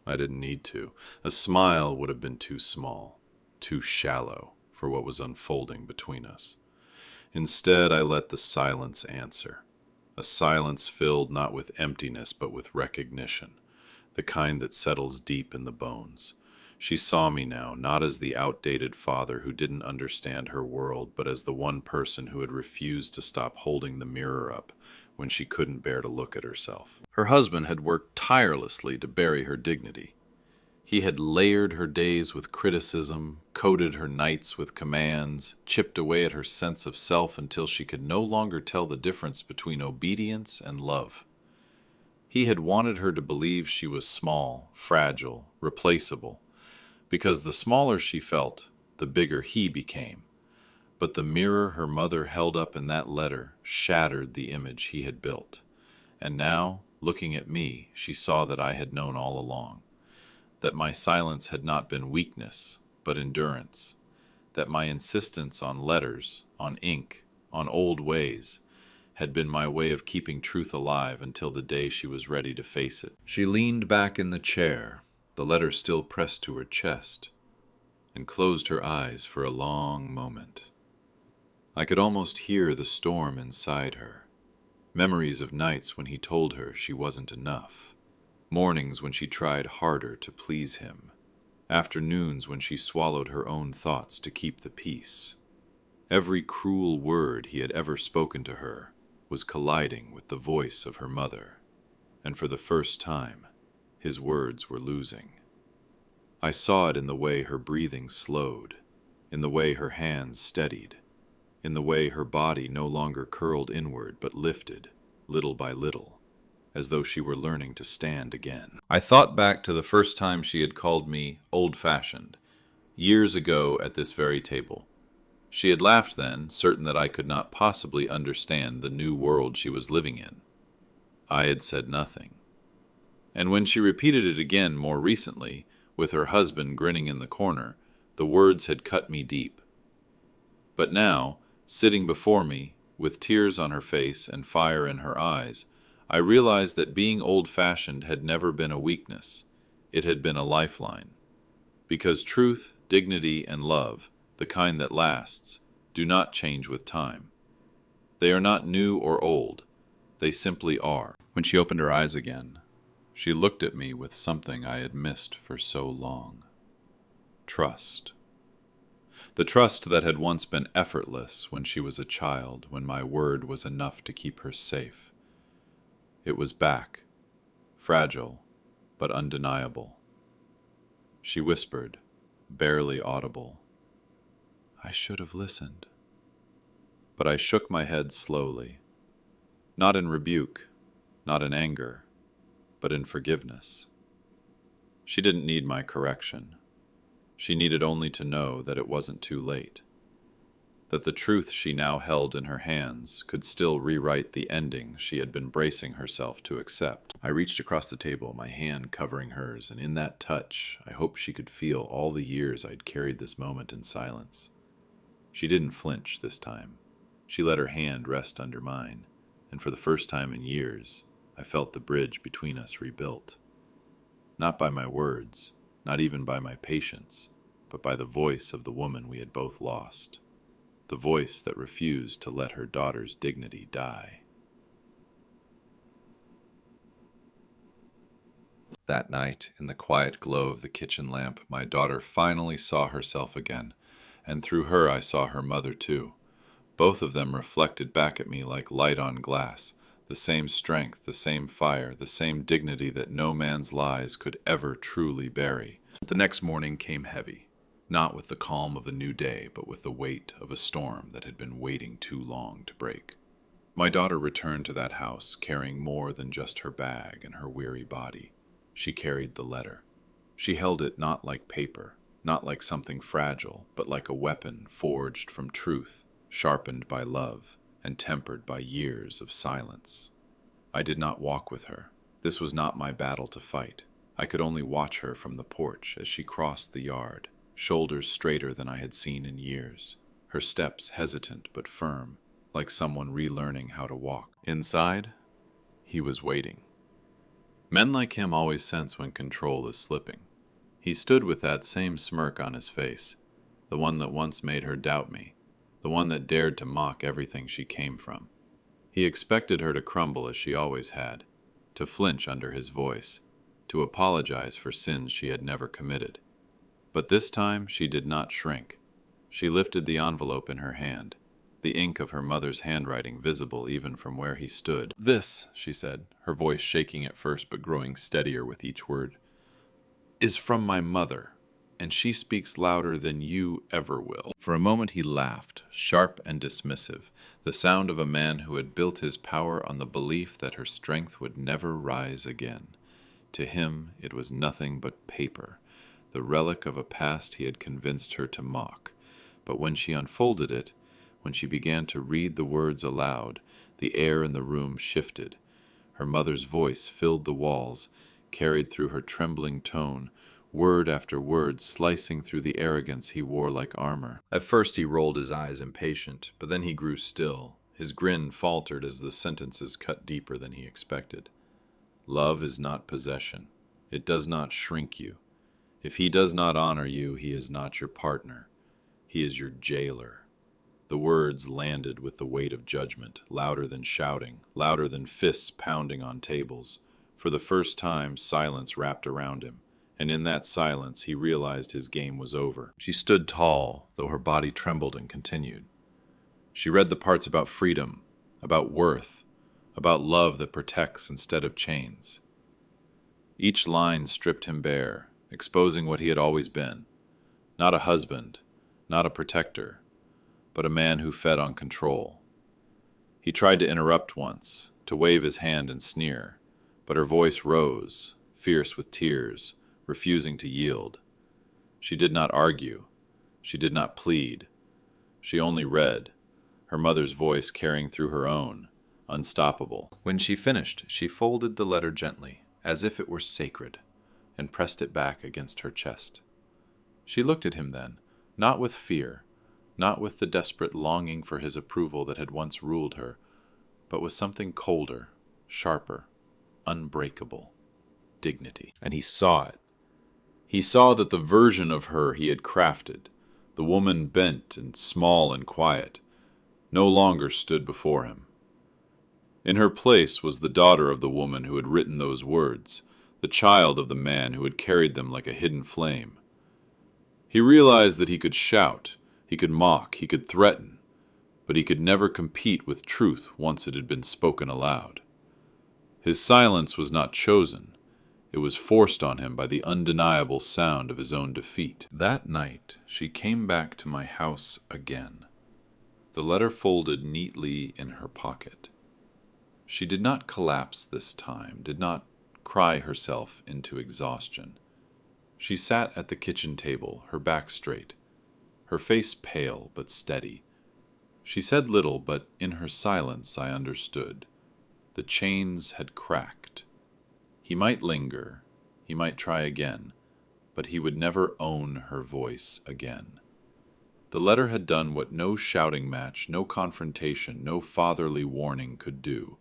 Speaker 1: I didn't need to. A smile would have been too small, too shallow for what was unfolding between us. Instead, I let the silence answer. A silence filled not with emptiness but with recognition, the kind that settles deep in the bones. She saw me now, not as the outdated father who didn't understand her world, but as the one person who had refused to stop holding the mirror up when she couldn't bear to look at herself. Her husband had worked tirelessly to bury her dignity. He had layered her days with criticism, coated her nights with commands, chipped away at her sense of self until she could no longer tell the difference between obedience and love. He had wanted her to believe she was small, fragile, replaceable, because the smaller she felt, the bigger he became. But the mirror her mother held up in that letter shattered the image he had built. And now, looking at me, she saw that I had known all along. That my silence had not been weakness, but endurance. That my insistence on letters, on ink, on old ways, had been my way of keeping truth alive until the day she was ready to face it. She leaned back in the chair, the letter still pressed to her chest, and closed her eyes for a long moment. I could almost hear the storm inside her. Memories of nights when he told her she wasn't enough. Mornings when she tried harder to please him. Afternoons when she swallowed her own thoughts to keep the peace. Every cruel word he had ever spoken to her was colliding with the voice of her mother, and for the first time, his words were losing. I saw it in the way her breathing slowed, in the way her hands steadied, in the way her body no longer curled inward but lifted, little by little, as though she were learning to stand again. I thought back to the first time she had called me old-fashioned, years ago at this very table. She had laughed then, certain that I could not possibly understand the new world she was living in. I had said nothing. And when she repeated it again more recently, with her husband grinning in the corner, the words had cut me deep. But now, sitting before me, with tears on her face and fire in her eyes, I realized that being old-fashioned had never been a weakness. It had been a lifeline. Because truth, dignity, and love, the kind that lasts, do not change with time. They are not new or old. They simply are. When she opened her eyes again, she looked at me with something I had missed for so long. Trust. The trust that had once been effortless when she was a child, when my word was enough to keep her safe. It was back, fragile, but undeniable. She whispered, barely audible, "I should have listened." But I shook my head slowly, not in rebuke, not in anger, but in forgiveness. She didn't need my correction. She needed only to know that it wasn't too late, that the truth she now held in her hands could still rewrite the ending she had been bracing herself to accept. I reached across the table, my hand covering hers, and in that touch, I hoped she could feel all the years I'd carried this moment in silence. She didn't flinch this time. She let her hand rest under mine, and for the first time in years, I felt the bridge between us rebuilt. Not by my words, not even by my patience, but by the voice of the woman we had both lost. The voice that refused to let her daughter's dignity die. That night, in the quiet glow of the kitchen lamp, my daughter finally saw herself again, and through her I saw her mother too. Both of them reflected back at me like light on glass, the same strength, the same fire, the same dignity that no man's lies could ever truly bury. The next morning came heavy, not with the calm of a new day, but with the weight of a storm that had been waiting too long to break. My daughter returned to that house, carrying more than just her bag and her weary body. She carried the letter. She held it not like paper, not like something fragile, but like a weapon forged from truth, sharpened by love, and tempered by years of silence. I did not walk with her. This was not my battle to fight. I could only watch her from the porch as she crossed the yard, shoulders straighter than I had seen in years, her steps hesitant but firm, like someone relearning how to walk. Inside, he was waiting. Men like him always sense when control is slipping. He stood with that same smirk on his face, the one that once made her doubt me, the one that dared to mock everything she came from. He expected her to crumble as she always had, to flinch under his voice, to apologize for sins she had never committed. But this time she did not shrink. She lifted the envelope in her hand, the ink of her mother's handwriting visible even from where he stood. "This," she said, her voice shaking at first but growing steadier with each word, "is from my mother, and she speaks louder than you ever will." For a moment he laughed, sharp and dismissive, the sound of a man who had built his power on the belief that her strength would never rise again. To him it was nothing but paper, the relic of a past he had convinced her to mock. But when she unfolded it, when she began to read the words aloud, the air in the room shifted. Her mother's voice filled the walls, carried through her trembling tone, word after word slicing through the arrogance he wore like armor. At first he rolled his eyes impatient, but then he grew still. His grin faltered as the sentences cut deeper than he expected. "Love is not possession. It does not shrink you. If he does not honor you, he is not your partner. He is your jailer." The words landed with the weight of judgment, louder than shouting, louder than fists pounding on tables. For the first time, silence wrapped around him, and in that silence he realized his game was over. She stood tall, though her body trembled and continued. She read the parts about freedom, about worth, about love that protects instead of chains. Each line stripped him bare, exposing what he had always been. Not a husband, not a protector, but a man who fed on control. He tried to interrupt once, to wave his hand and sneer, but her voice rose, fierce with tears, refusing to yield. She did not argue. She did not plead. She only read, her mother's voice carrying through her own, unstoppable. When she finished, she folded the letter gently, as if it were sacred, and pressed it back against her chest. She looked at him then, not with fear, not with the desperate longing for his approval that had once ruled her, but with something colder, sharper, unbreakable, dignity. And he saw it. He saw that the version of her he had crafted, the woman bent and small and quiet, no longer stood before him. In her place was the daughter of the woman who had written those words, the child of the man who had carried them like a hidden flame. He realized that he could shout, he could mock, he could threaten, but he could never compete with truth once it had been spoken aloud. His silence was not chosen. It was forced on him by the undeniable sound of his own defeat. That night, she came back to my house again, the letter folded neatly in her pocket. She did not collapse this time, did not cry herself into exhaustion. She sat at the kitchen table, her back straight, her face pale but steady. She said little, but in her silence I understood. The chains had cracked. He might linger, he might try again, but he would never own her voice again. The letter had done what no shouting match, no confrontation, no fatherly warning could do.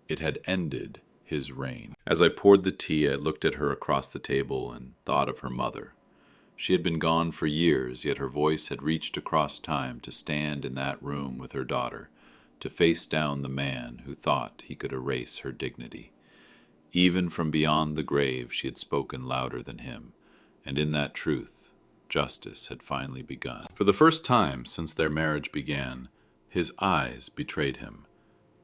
Speaker 1: It had ended his reign. As I poured the tea, I looked at her across the table and thought of her mother. She had been gone for years, yet her voice had reached across time to stand in that room with her daughter, to face down the man who thought he could erase her dignity. Even from beyond the grave she had spoken louder than him, and in that truth, justice had finally begun. For the first time since their marriage began, his eyes betrayed him.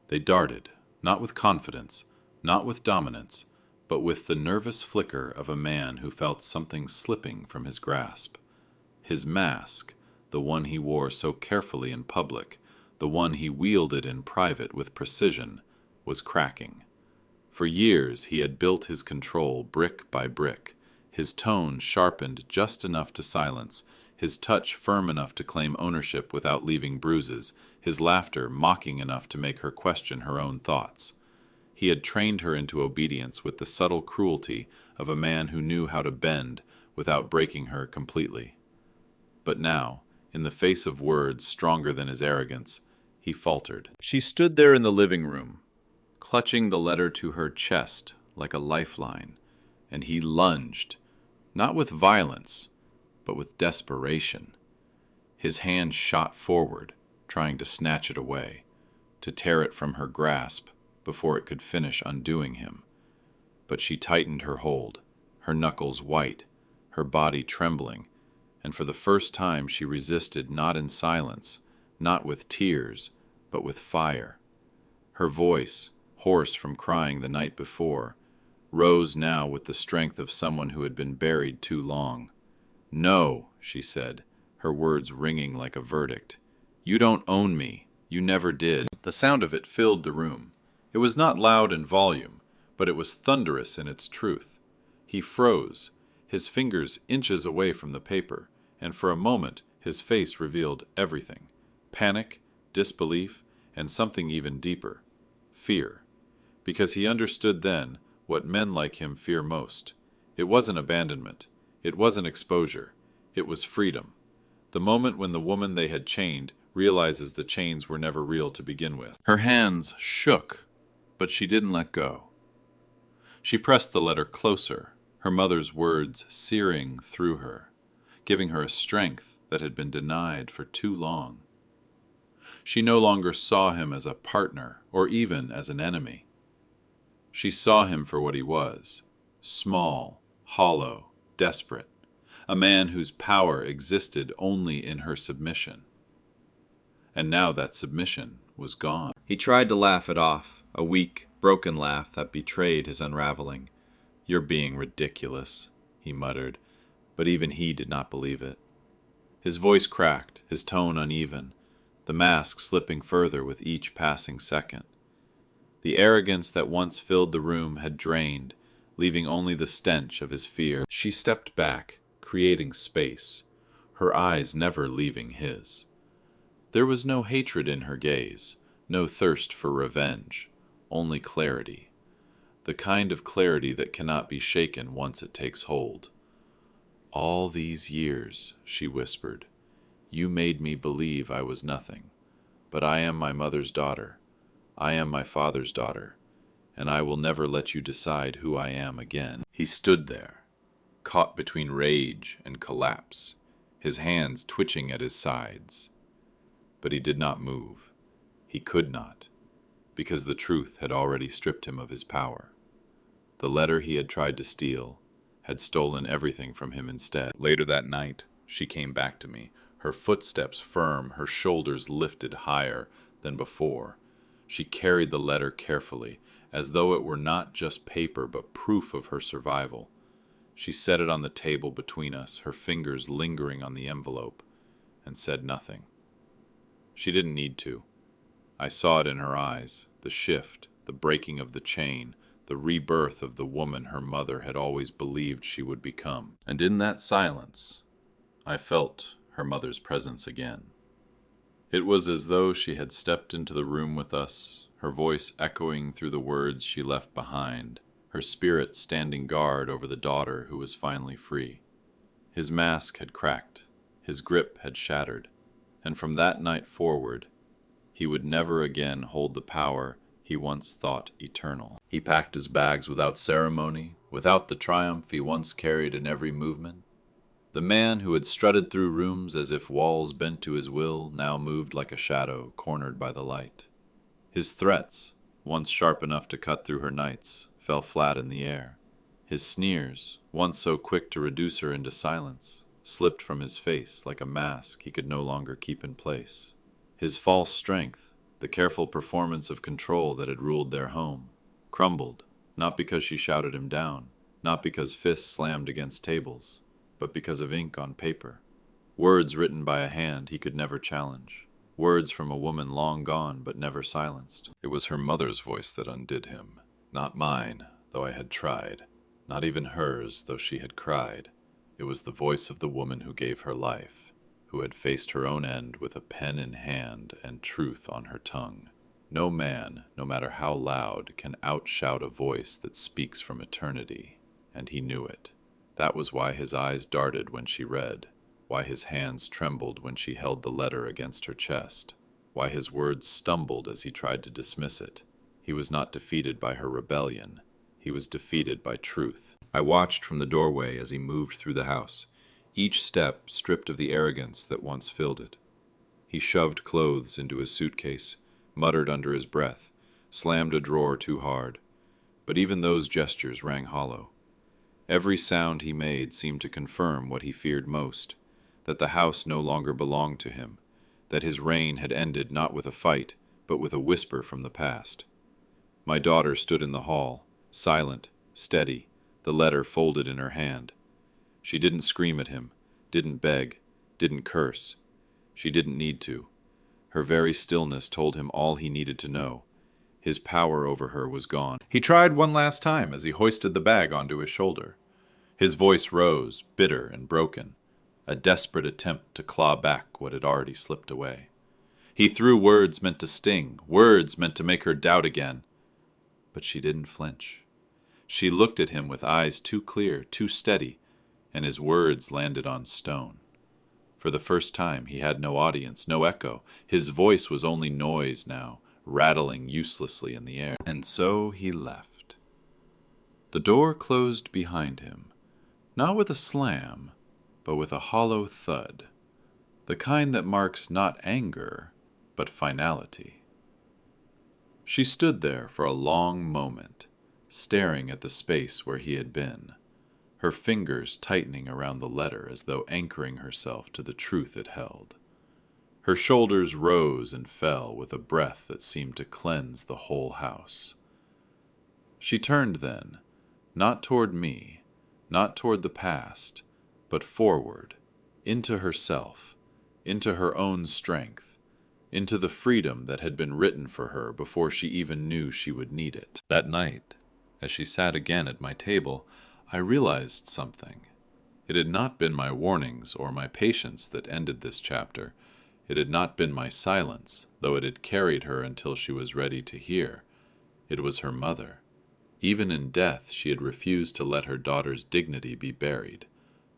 Speaker 1: They darted, not with confidence, not with dominance, but with the nervous flicker of a man who felt something slipping from his grasp. His mask, the one he wore so carefully in public, the one he wielded in private with precision, was cracking. For years he had built his control brick by brick, his tone sharpened just enough to silence, his touch firm enough to claim ownership without leaving bruises, his laughter mocking enough to make her question her own thoughts. He had trained her into obedience with the subtle cruelty of a man who knew how to bend without breaking her completely. But now, in the face of words stronger than his arrogance, he faltered. She stood there in the living room, clutching the letter to her chest like a lifeline, and he lunged, not with violence, but with desperation. His hand shot forward, trying to snatch it away, to tear it from her grasp before it could finish undoing him. But she tightened her hold, her knuckles white, her body trembling, and for the first time she resisted not in silence, not with tears, but with fire. Her voice, hoarse from crying the night before, rose now with the strength of someone who had been buried too long. "No," she said, her words ringing like a verdict. "You don't own me. You never did." The sound of it filled the room. It was not loud in volume, but it was thunderous in its truth. He froze, his fingers inches away from the paper, and for a moment his face revealed everything: panic, disbelief, and something even deeper: fear. Because he understood then what men like him fear most. It wasn't abandonment. It wasn't exposure. It was freedom. The moment when the woman they had chained realizes the chains were never real to begin with. Her hands shook, but she didn't let go. She pressed the letter closer, her mother's words searing through her, giving her a strength that had been denied for too long. She no longer saw him as a partner or even as an enemy. She saw him for what he was: small, hollow, desperate, a man whose power existed only in her submission. And now that submission was gone. He tried to laugh it off, a weak, broken laugh that betrayed his unraveling. "You're being ridiculous," he muttered, but even he did not believe it. His voice cracked, his tone uneven, the mask slipping further with each passing second. The arrogance that once filled the room had drained, leaving only the stench of his fear. She stepped back, creating space, her eyes never leaving his. There was no hatred in her gaze, no thirst for revenge, only clarity. The kind of clarity that cannot be shaken once it takes hold. "All these years," she whispered, "you made me believe I was nothing. But I am my mother's daughter. I am my father's daughter, and I will never let you decide who I am again." He stood there, caught between rage and collapse, his hands twitching at his sides. But he did not move. He could not, because the truth had already stripped him of his power. The letter he had tried to steal had stolen everything from him instead. Later that night, she came back to me, her footsteps firm, her shoulders lifted higher than before. She carried the letter carefully, as though it were not just paper but proof of her survival. She set it on the table between us, her fingers lingering on the envelope, and said nothing. She didn't need to. I saw it in her eyes, the shift, the breaking of the chain, the rebirth of the woman her mother had always believed she would become. And in that silence, I felt her mother's presence again. It was as though she had stepped into the room with us, her voice echoing through the words she left behind, her spirit standing guard over the daughter who was finally free. His mask had cracked, his grip had shattered, and from that night forward, he would never again hold the power he once thought eternal. He packed his bags without ceremony, without the triumph he once carried in every movement. The man who had strutted through rooms as if walls bent to his will now moved like a shadow cornered by the light. His threats, once sharp enough to cut through her nights, fell flat in the air. His sneers, once so quick to reduce her into silence, slipped from his face like a mask he could no longer keep in place. His false strength, the careful performance of control that had ruled their home, crumbled, not because she shouted him down, not because fists slammed against tables, but because of ink on paper, words written by a hand he could never challenge, words from a woman long gone but never silenced. It was her mother's voice that undid him, not mine, though I had tried, not even hers, though she had cried. It was the voice of the woman who gave her life, who had faced her own end with a pen in hand and truth on her tongue. No man, no matter how loud, can outshout a voice that speaks from eternity, and he knew it. That was why his eyes darted when she read. why his hands trembled when she held the letter against her chest, why his words stumbled as he tried to dismiss it. He was not defeated by her rebellion. He was defeated by truth. I watched from the doorway as he moved through the house, each step stripped of the arrogance that once filled it. He shoved clothes into his suitcase, muttered under his breath, slammed a drawer too hard. But even those gestures rang hollow. Every sound he made seemed to confirm what he feared most, that the house no longer belonged to him, that his reign had ended not with a fight, but with a whisper from the past. My daughter stood in the hall, silent, steady, the letter folded in her hand. She didn't scream at him, didn't beg, didn't curse. She didn't need to. Her very stillness told him all he needed to know. His power over her was gone. He tried one last time as he hoisted the bag onto his shoulder. His voice rose, bitter and broken, a desperate attempt to claw back what had already slipped away. He threw words meant to sting, words meant to make her doubt again. But she didn't flinch. She looked at him with eyes too clear, too steady, and his words landed on stone. For the first time, he had no audience, no echo. His voice was only noise now, rattling uselessly in the air. And so he left. The door closed behind him, not with a slam, but with a hollow thud, the kind that marks not anger, but finality. She stood there for a long moment, staring at the space where he had been, her fingers tightening around the letter as though anchoring herself to the truth it held. Her shoulders rose and fell with a breath that seemed to cleanse the whole house. She turned then, not toward me, not toward the past, but forward, into herself, into her own strength, into the freedom that had been written for her before she even knew she would need it. That night, as she sat again at my table, I realized something. It had not been my warnings or my patience that ended this chapter. It had not been my silence, though it had carried her until she was ready to hear. It was her mother. Even in death, she had refused to let her daughter's dignity be buried.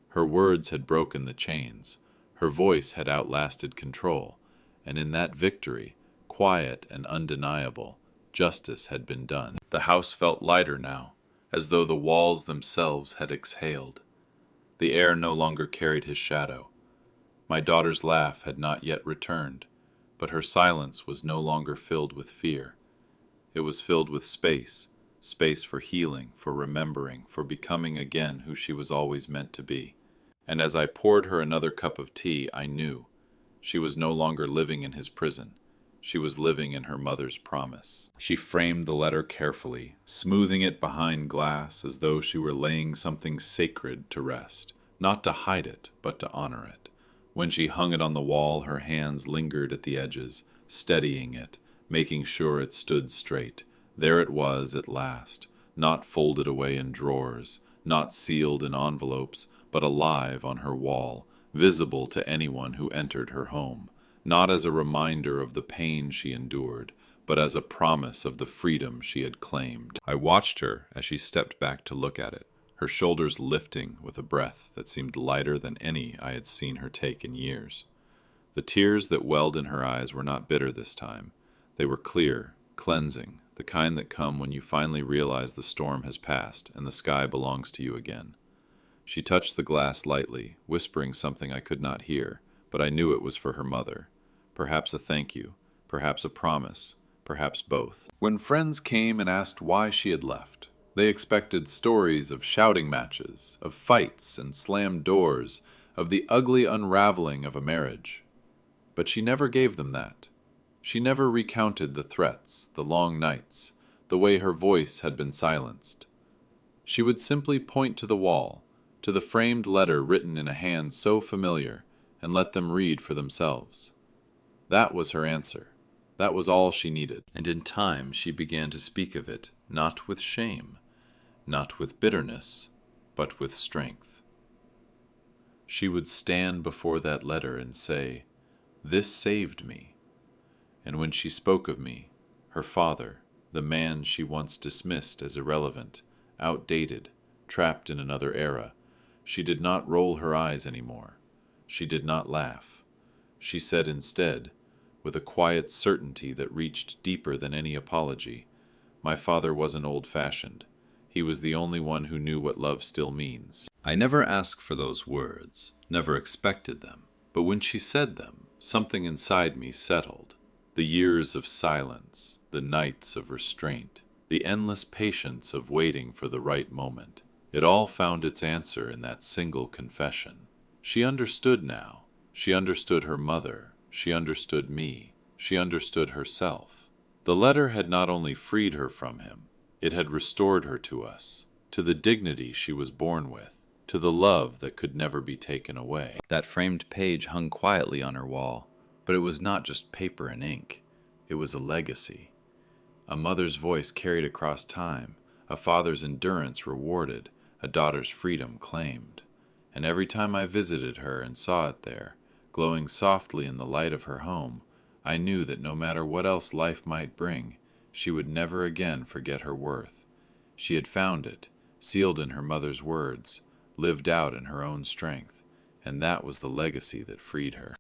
Speaker 1: Her words had broken the chains. Her voice had outlasted control. And in that victory, quiet and undeniable, justice had been done. The house felt lighter now, as though the walls themselves had exhaled. The air no longer carried his shadow. My daughter's laugh had not yet returned, but her silence was no longer filled with fear. It was filled with space, space for healing, for remembering, for becoming again who she was always meant to be. And as I poured her another cup of tea, I knew she was no longer living in his prison. She was living in her mother's promise. She framed the letter carefully, smoothing it behind glass as though she were laying something sacred to rest, not to hide it, but to honor it. When she hung it on the wall, her hands lingered at the edges, steadying it, making sure it stood straight. There it was at last, not folded away in drawers, not sealed in envelopes, but alive on her wall, visible to anyone who entered her home, not as a reminder of the pain she endured, but as a promise of the freedom she had claimed. I watched her as she stepped back to look at it, her shoulders lifting with a breath that seemed lighter than any I had seen her take in years. The tears that welled in her eyes were not bitter this time. They were clear, cleansing, the kind that come when you finally realize the storm has passed and the sky belongs to you again. She touched the glass lightly, whispering something I could not hear, but I knew it was for her mother. Perhaps a thank you, perhaps a promise, perhaps both. When friends came and asked why she had left, they expected stories of shouting matches, of fights and slammed doors, of the ugly unraveling of a marriage. But she never gave them that. She never recounted the threats, the long nights, the way her voice had been silenced. She would simply point to the wall, to the framed letter written in a hand so familiar, and let them read for themselves. That was her answer. That was all she needed. And in time she began to speak of it, not with shame, not with bitterness, but with strength. She would stand before that letter and say, "This saved me." And when she spoke of me, her father, the man she once dismissed as irrelevant, outdated, trapped in another era, she did not roll her eyes anymore. She did not laugh. She said instead, with a quiet certainty that reached deeper than any apology, "My father wasn't old-fashioned. He was the only one who knew what love still means." I never asked for those words, never expected them. But when she said them, something inside me settled. The years of silence, the nights of restraint, the endless patience of waiting for the right moment. It all found its answer in that single confession. She understood now. She understood her mother. She understood me. She understood herself. The letter had not only freed her from him, it had restored her to us, to the dignity she was born with, to the love that could never be taken away. That framed page hung quietly on her wall, but it was not just paper and ink. It was a legacy. A mother's voice carried across time, a father's endurance rewarded, a daughter's freedom claimed. And every time I visited her and saw it there, glowing softly in the light of her home, I knew that no matter what else life might bring, she would never again forget her worth. She had found it, sealed in her mother's words, lived out in her own strength, and that was the legacy that freed her.